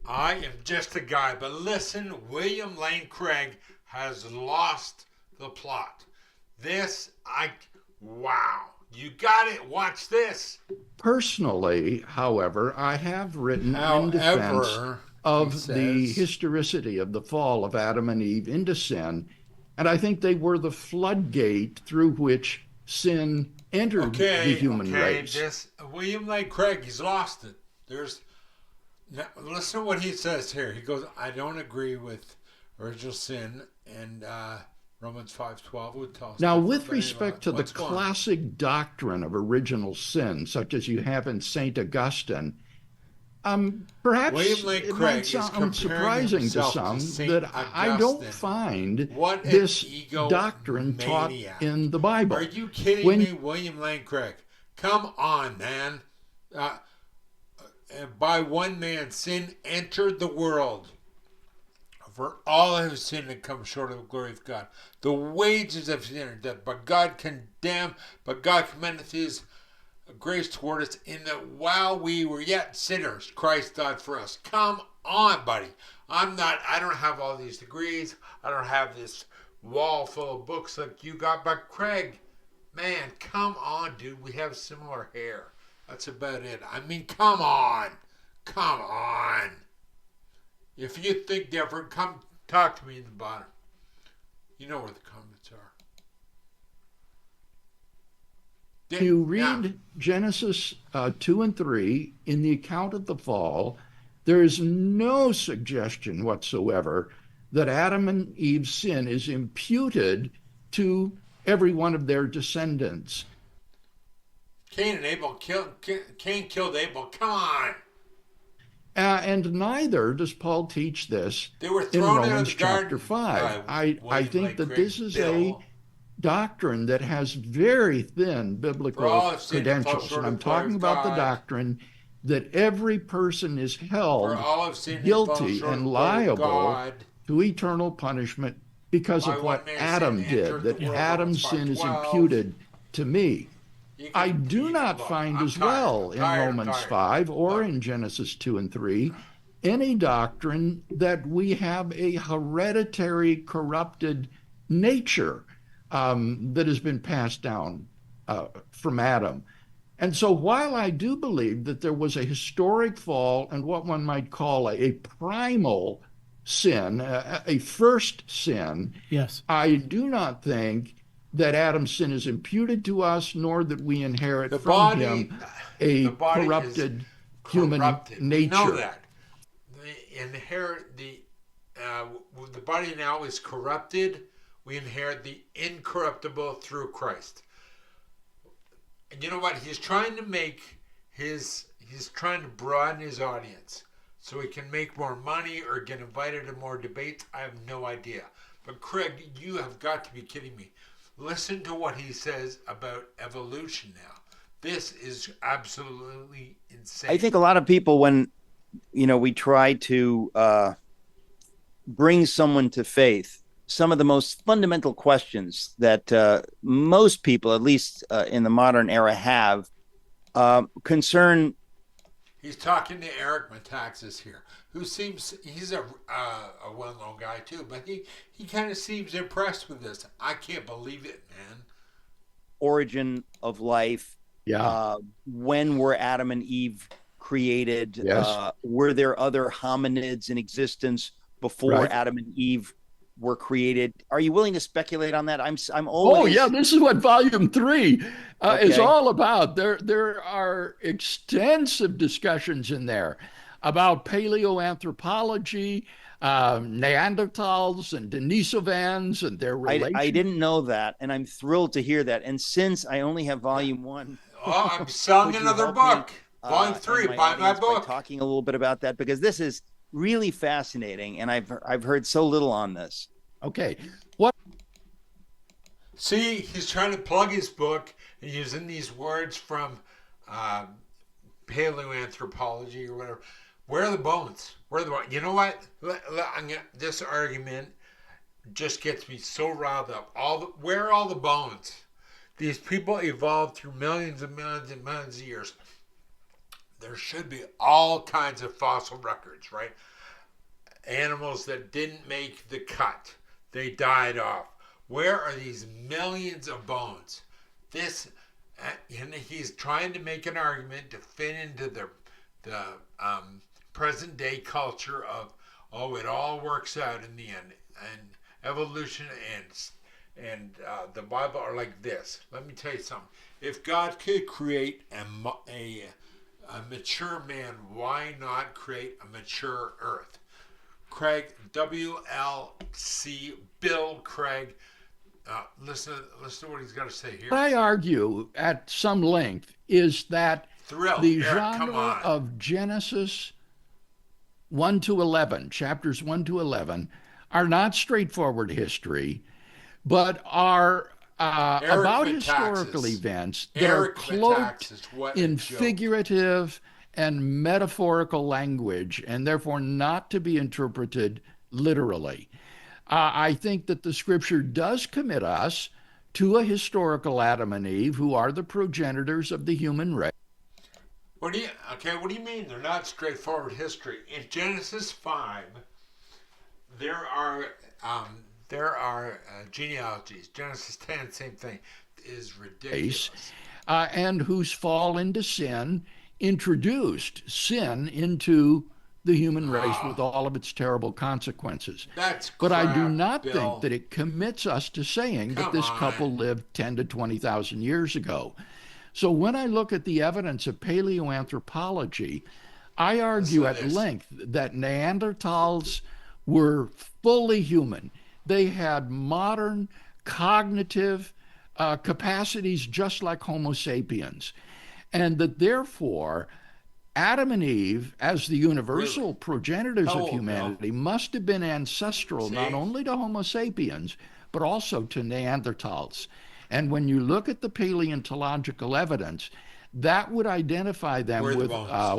I am just a guy, but listen, William Lane Craig has lost the plot. Wow, you got it. Watch this. Personally, however, I have written in defense However, he of the says, historicity of the fall of Adam and Eve into sin, and I think they were the floodgate through which sin entered the human race. this William Lane Craig, he's lost it. There's Now, listen to what he says here. He goes, I don't agree with original sin, and Romans 5:12 would tell us Now, different. with But anyway, respect to the let's go on. classic doctrine of original sin, such as you have in St. Augustine, perhaps William Lane it might Craig is sound comparing surprising to himself to some Saint that I don't Augustine. find What an this doctrine taught egomaniac. in the Are Bible. you kidding When me, William Lane Craig? Come on, man. Uh, and by one man, sin entered the world. For all have sinned and come short of the glory of God. The wages of sin are death, but God commendeth his grace toward us in that while we were yet sinners, Christ died for us. Come on, buddy. I don't have all these degrees. I don't have this wall full of books like you got, but Craig, man, come on, dude. We have similar hair. That's about it. I mean, come on. Come on. If you think different, come talk to me in the bottom. You know where the comments are. you Now, read Genesis 2 and 3 in the account of the fall, there is no suggestion whatsoever that Adam and Eve's sin is imputed to every one of their descendants. Cain killed Abel. Come on. And neither does Paul teach this They were in thrown out of Romans the chapter garden 5. by I William think Lane that Craig this is a Bill. doctrine that has very thin For biblical all have sinned and fall credentials. short And of I'm the glory talking of about the God. doctrine that every person is For held all have sinned and fall guilty short of and the glory of liable God. to eternal punishment because By of one what man's sin Adam did, entered the that world. Romans Adam's sin is 5:12. imputed to me. I do not Look, find I'm as tired. well I'm in tired. I'm Romans tired. 5 or Look, in Genesis 2 and 3 any doctrine that we have a hereditary corrupted nature that has been passed down from Adam. And so, while I do believe that there was a historic fall and what one might call a primal sin, a first sin, Yes. I do not think that Adam's sin is imputed to us, nor that we inherit the from body, him the a body is corrupted human corrupted. We know nature. that. Uh, the body now is corrupted. We inherit the incorruptible through Christ. And you know what? He's trying to broaden his audience so he can make more money or get invited to more debates. I have no idea. But Craig, you have got to be kidding me. Listen to what he says about evolution now. This is absolutely insane. I think a lot of people, when we try to bring someone to faith, some of the most fundamental questions that most people, at least in the modern era, have concern. He's talking to Eric Metaxas here, who he's a well-known guy too, but he kind of seems impressed with this. I can't believe it, man. Origin of life. Yeah. When were Adam and Eve created? Yes. Were there other hominids in existence before Right. Adam and Eve were created? Are you willing to speculate on that? I'm always. Oh yeah, this is what Volume 3 is Okay. all about. There are extensive discussions in there about paleoanthropology, Neanderthals and Denisovans and their I relation. didn't know that, and I'm thrilled to hear that. And since I only have volume 1, Oh, I'm selling could you another help book. me, Volume 3, and buy my audience by book. talking a little bit about that, because this is really fascinating, and I've heard so little on this. Okay. What See, he's trying to plug his book and using these words from paleoanthropology or whatever. Where are the bones? Where are the bones? You know what? This argument just gets me so riled up. Where are all the bones? These people evolved through millions and millions and millions of years. there should be all kinds of fossil records, right? Animals that didn't make the cut, they died off. Where are these millions of bones? This, and he's trying to make an argument to fit into the present day culture of, oh, it all works out in the end, and evolution ends. And the Bible are like this. Let me tell you something. If God could create a mature man, why not create a mature earth? Craig, WLC, Bill Craig. Listen to what he's got to say here. What I argue at some length is that the genre of Genesis 1 to 11, chapters 1 to 11, are not straightforward history, but are about historical events that are cloaked in figurative and metaphorical language, and therefore not to be interpreted literally. I think that the scripture does commit us to a historical Adam and Eve, who are the progenitors of the human race. What do you mean they're not straightforward history? In Genesis 5, there are genealogies. Genesis 10, same thing, is ridiculous. And whose fall into sin introduced sin into the human race with all of its terrible consequences. But I do not think that it commits us to saying that this couple lived 10 to 20,000 years ago. So when I look at the evidence of paleoanthropology, I argue at length that Neanderthals were fully human. They had modern cognitive capacities just like Homo sapiens. And that therefore, Adam and Eve, as the universal progenitors of humanity, must have been ancestral not only to Homo sapiens, but also to Neanderthals. And when you look at the paleontological evidence, that would identify them with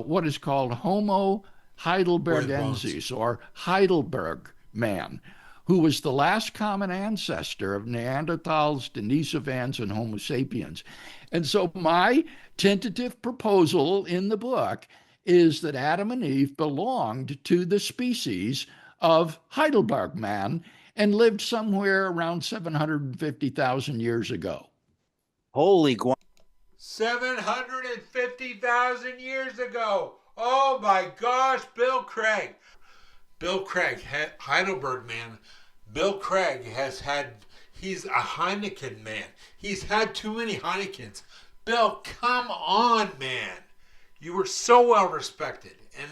what is called Homo heidelbergensis, or Heidelberg man, who was the last common ancestor of Neanderthals, Denisovans, and Homo sapiens. And so my tentative proposal in the book is that Adam and Eve belonged to the species of Heidelberg man and lived somewhere around 750,000 years ago. Holy 750,000 years ago. Oh my gosh, Bill Craig. Bill Craig, Heidelberg man. Bill Craig he's a Heineken man. He's had too many Heinekens. Bill, come on, man. You were so well respected. And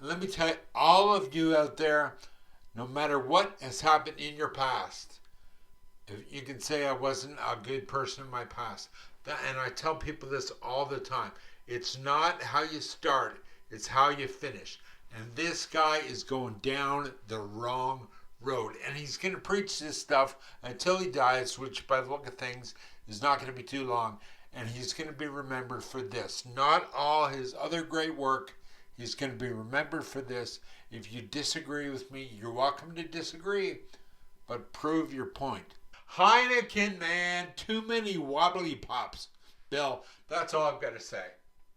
let me tell you, all of you out there, no matter what has happened in your past, if you can say I wasn't a good person in my past. And I tell people this all the time. It's not how you start, it's how you finish. And this guy is going down the wrong road. And he's going to preach this stuff until he dies, which by the look of things is not going to be too long. And he's going to be remembered for this. Not all his other great work. He's going to be remembered for this. If you disagree with me, you're welcome to disagree, but prove your point. Heineken, man, too many wobbly pops. Bill, that's all I've got to say.